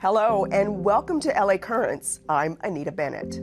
Hello and welcome to LA Currents. I'm Anita Bennett.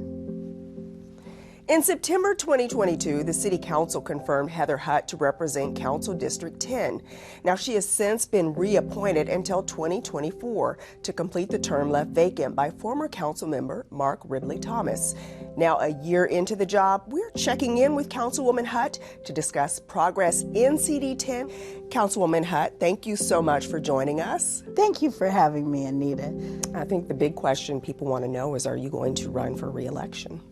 In September 2022, the City Council confirmed Heather Hutt to represent Council District 10. Now, she has since been reappointed until 2024 to complete the term left vacant by former council member Mark Ridley Thomas. Now, a year into the job, we're checking in with Councilwoman Hutt to discuss progress in CD10. Councilwoman Hutt, thank you so much for joining us. Thank you for having me, Anita. I think the big question people want to know is, are you going to run for re-election?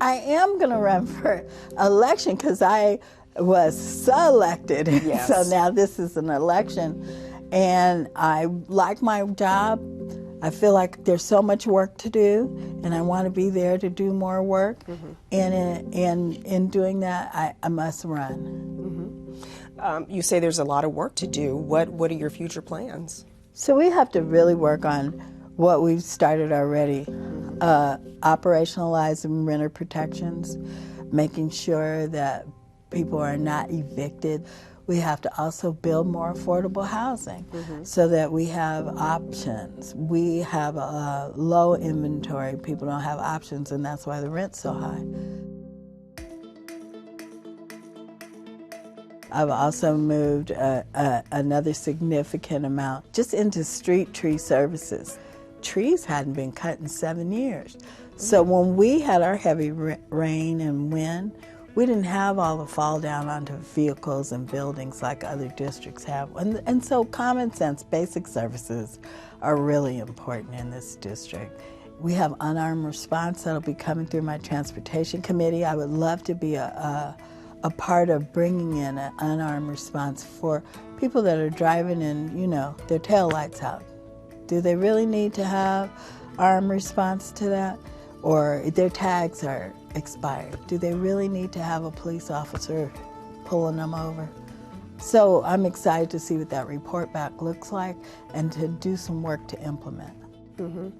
I am going to run for election because I was selected. Yes. So now this is an election. And I like my job. I feel like there's so much work to do, and I want to be there to do more work. Mm-hmm. And in doing that, I must run. Mm-hmm. You say there's a lot of work to do. What are your future plans? So we have to really work on what we've started already. Operationalizing renter protections, making sure that people are not evicted. We have to also build more affordable housing so that we have options. We have a low inventory. People don't have options, and that's why the rent's so high. I've also moved another significant amount just into street tree services. Trees hadn't been cut in 7 years. So when we had our heavy rain and wind, we didn't have all the fall down onto vehicles and buildings like other districts have. And so common sense, basic services are really important in this district. We have unarmed response that'll be coming through my transportation committee. I would love to be a part of bringing in an unarmed response for people that are driving and, their taillights out. Do they really need to have armed response to that? Or their tags are expired. Do they really need to have a police officer pulling them over? So I'm excited to see what that report back looks like and to do some work to implement. Mm-hmm.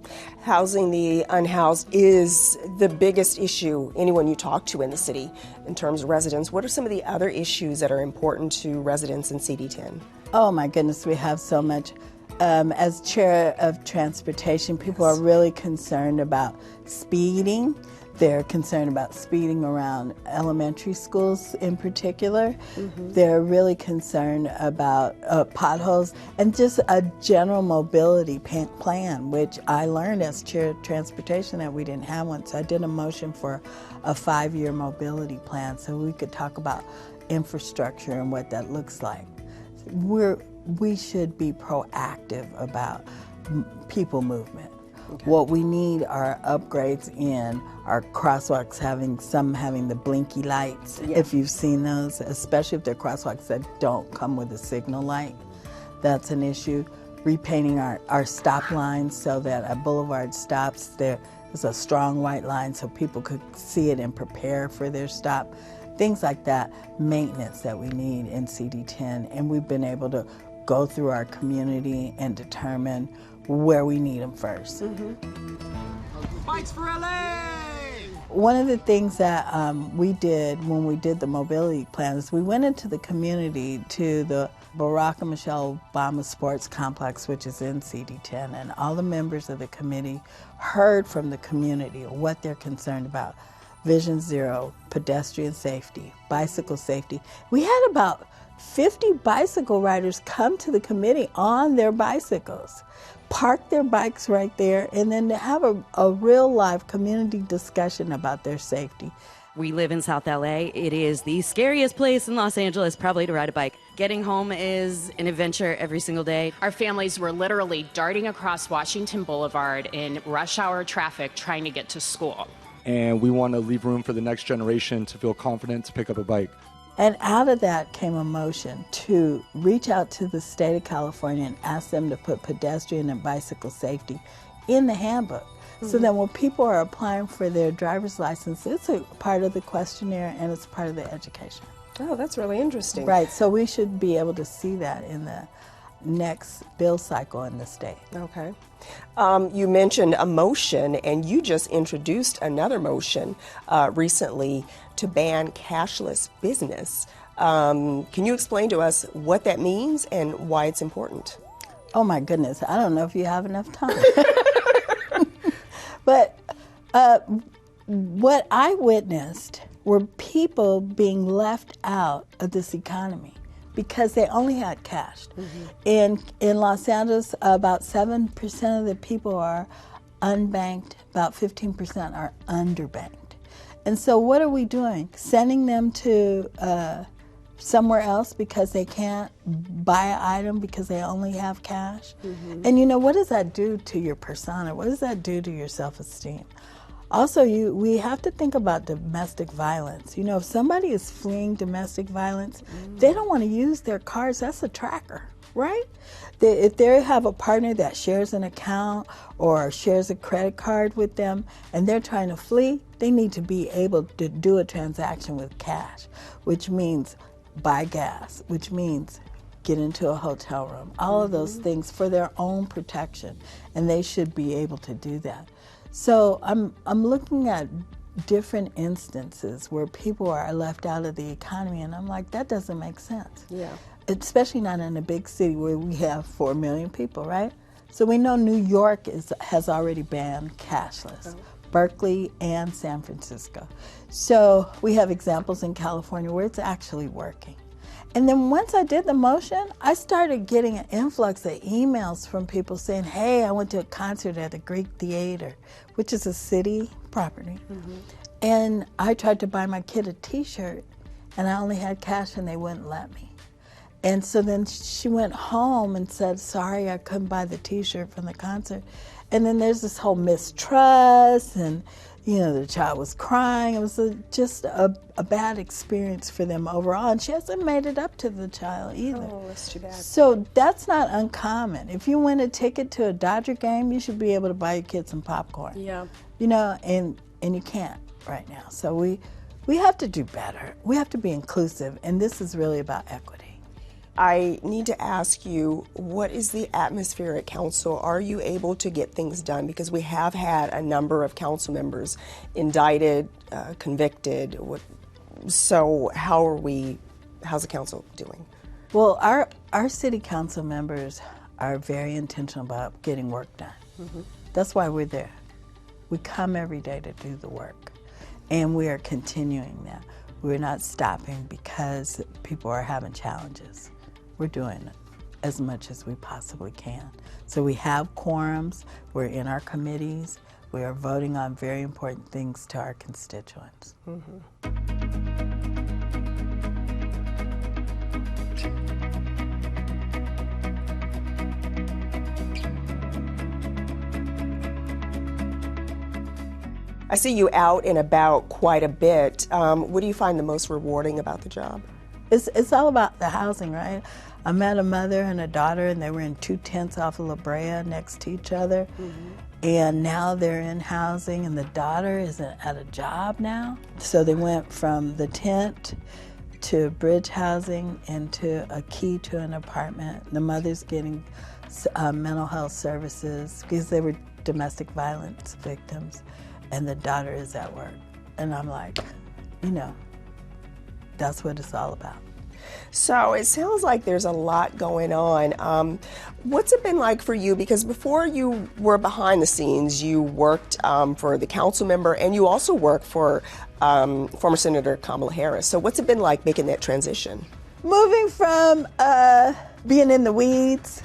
Housing the unhoused is the biggest issue anyone you talk to in the city in terms of residents. What are some of the other issues that are important to residents in CD10? Oh my goodness, we have so much. As chair of transportation, people are really concerned about speeding. They're concerned about speeding around elementary schools in particular. Mm-hmm. They're really concerned about potholes and just a general mobility plan, which I learned as chair of transportation that we didn't have one. So I did a motion for a 5-year mobility plan so we could talk about infrastructure and what that looks like. We should be proactive about people movement. Okay. What we need are upgrades in our crosswalks, having the blinky lights, if you've seen those, especially if they're crosswalks that don't come with a signal light. That's an issue. Repainting our stop lines so that a boulevard stops, there's a strong white line so people could see it and prepare for their stop. Things like that, maintenance that we need in CD10, and we've been able to go through our community and determine where we need them first. Mm-hmm. Bikes for LA! One of the things that we did when we did the mobility plan is we went into the community to the Barack and Michelle Obama Sports Complex, which is in CD10, and all the members of the committee heard from the community what they're concerned about. Vision Zero, pedestrian safety, bicycle safety. We had about 50 bicycle riders come to the committee on their bicycles, park their bikes right there, and then to have a real live community discussion about their safety. We live in South LA. It is the scariest place in Los Angeles probably to ride a bike. Getting home is an adventure every single day. Our families were literally darting across Washington Boulevard in rush hour traffic trying to get to school. And we want to leave room for the next generation to feel confident to pick up a bike. And out of that came a motion to reach out to the state of California and ask them to put pedestrian and bicycle safety in the handbook. Mm-hmm. So that when people are applying for their driver's license, it's a part of the questionnaire and it's part of the education. Oh, that's really interesting. Right, so we should be able to see that in the next bill cycle in the state. Okay. You mentioned a motion, and you just introduced another motion recently to ban cashless business. Can you explain to us what that means and why it's important? Oh my goodness, I don't know if you have enough time. But what I witnessed were people being left out of this economy because they only had cash. In Los Angeles, about 7% of the people are unbanked, about 15% are underbanked. And so what are we doing? Sending them to somewhere else because they can't buy an item because they only have cash? And you know, what does that do to your persona? What does that do to your self-esteem? Also, we have to think about domestic violence. You know, if somebody is fleeing domestic violence, they don't want to use their cards. That's a tracker, right? If they have a partner that shares an account or shares a credit card with them and they're trying to flee, they need to be able to do a transaction with cash, which means buy gas, which means get into a hotel room, all of those things for their own protection, and they should be able to do that. So I'm looking at different instances where people are left out of the economy, and I'm like, that doesn't make sense. Yeah. Especially not in a big city where we have 4 million people, right? So we know New York has already banned cashless, Berkeley and San Francisco. So we have examples in California where it's actually working. And then once I did the motion, I started getting an influx of emails from people saying, hey, I went to a concert at the Greek Theater, which is a city property. And I tried to buy my kid a t-shirt, and I only had cash and they wouldn't let me. And so then she went home and said, sorry, I couldn't buy the t-shirt from the concert. And then there's this whole mistrust, and you know, the child was crying. It was just a bad experience for them overall. And she hasn't made it up to the child either. Oh, that's too bad. So that's not uncommon. If you win a ticket to a Dodger game, you should be able to buy your kid some popcorn. Yeah. You know, and you can't right now. So we have to do better. We have to be inclusive, and this is really about equity. I need to ask you, what is the atmosphere at council? Are you able to get things done? Because we have had a number of council members indicted, convicted. So how's the council doing? Well, our city council members are very intentional about getting work done. That's why we're there. We come every day to do the work, and we are continuing that. We're not stopping because people are having challenges. We're doing as much as we possibly can. So we have quorums, we're in our committees, we are voting on very important things to our constituents. I see you out and about quite a bit. What do you find the most rewarding about the job? It's all about the housing, right? I met a mother and a daughter, and they were in 2 tents off of La Brea next to each other. And now they're in housing, and the daughter is at a job now. So they went from the tent to bridge housing and to a key to an apartment. The mother's getting mental health services because they were domestic violence victims, and the daughter is at work. And I'm like, you know, that's what it's all about. So it sounds like there's a lot going on. What's it been like for you? Because before you were behind the scenes, you worked for the council member, and you also worked for former Senator Kamala Harris. So what's it been like making that transition? Moving from being in the weeds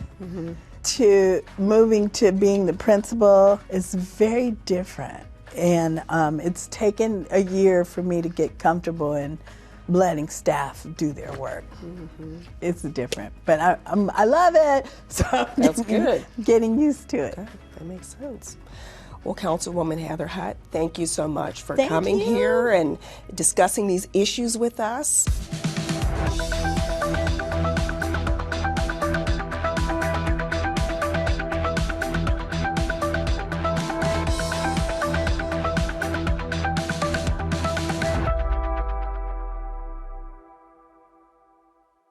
to moving to being the principal is very different. And it's taken a year for me to get comfortable in letting staff do their work. It's different, but I love it. So That's good. Getting used to it. Okay, that makes sense. Well, Councilwoman Heather Hutt, thank you so much for Thank coming you. here and discussing these issues with us.